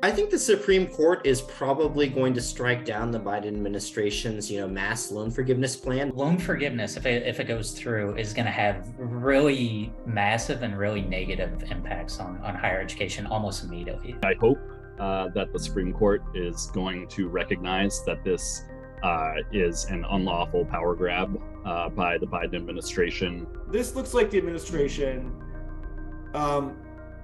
I think the Supreme Court is probably going to strike down the Biden administration's, mass loan forgiveness plan. Loan forgiveness, if it goes through, is going to have really massive and really negative impacts on higher education almost immediately. I hope that the Supreme Court is going to recognize that this is an unlawful power grab by the Biden administration. This looks like the administration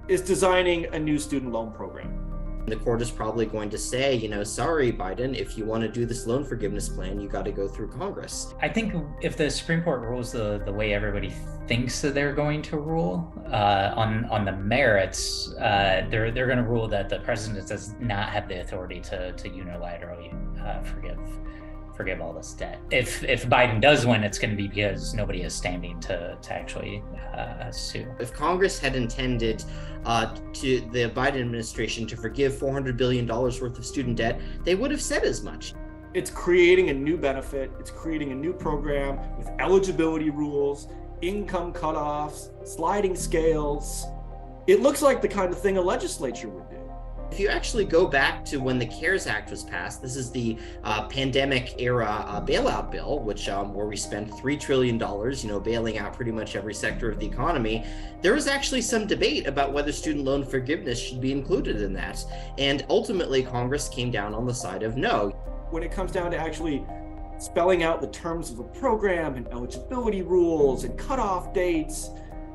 is designing a new student loan program. The court is probably going to say, sorry, Biden, if you want to do this loan forgiveness plan, you got to go through Congress. I think if the Supreme Court rules the way everybody thinks that they're going to rule on the merits, they're going to rule that the president does not have the authority to unilaterally forgive all this debt. If Biden does win, it's going to be because nobody is standing to actually sue. If Congress had intended to the Biden administration to forgive $400 billion worth of student debt, they would have said as much. It's creating a new benefit. It's creating a new program with eligibility rules, income cutoffs, sliding scales. It looks like the kind of thing a legislature would do. If you actually go back to when the CARES Act was passed, this is the pandemic era bailout bill, which where we spent $3 trillion, bailing out pretty much every sector of the economy. There was actually some debate about whether student loan forgiveness should be included in that. And ultimately, Congress came down on the side of no. When it comes down to actually spelling out the terms of the program and eligibility rules and cutoff dates,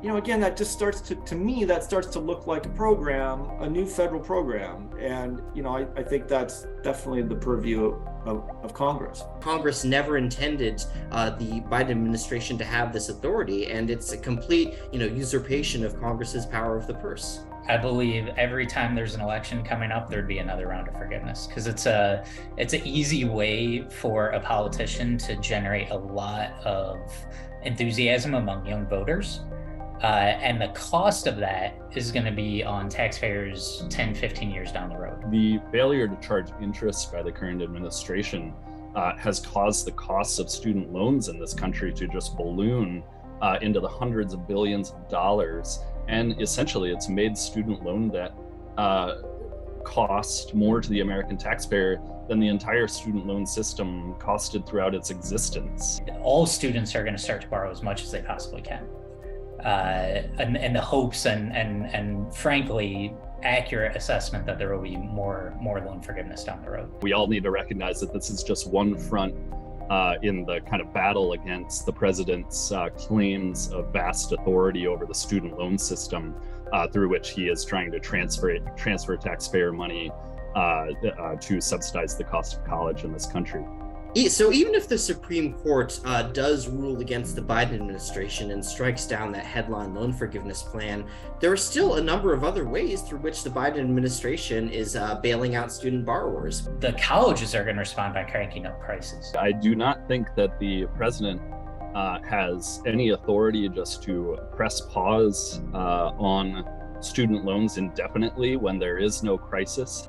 again, that just starts to look like a program, a new federal program. And, I think that's definitely the purview of Congress. Congress never intended the Biden administration to have this authority, and it's a complete, usurpation of Congress's power of the purse. I believe every time there's an election coming up, there'd be another round of forgiveness because it's an easy way for a politician to generate a lot of enthusiasm among young voters. And the cost of that is going to be on taxpayers 10, 15 years down the road. The failure to charge interest by the current administration has caused the costs of student loans in this country to just balloon into the hundreds of billions of dollars. And essentially, it's made student loan debt cost more to the American taxpayer than the entire student loan system costed throughout its existence. All students are going to start to borrow as much as they possibly can. And the hopes and frankly, accurate assessment that there will be more loan forgiveness down the road. We all need to recognize that this is just one front in the kind of battle against the president's claims of vast authority over the student loan system, through which he is trying to transfer taxpayer money to subsidize the cost of college in this country. So even if the Supreme Court does rule against the Biden administration and strikes down that headline loan forgiveness plan, there are still a number of other ways through which the Biden administration is bailing out student borrowers. The colleges are going to respond by cranking up prices. I do not think that the president has any authority just to press pause on student loans indefinitely when there is no crisis.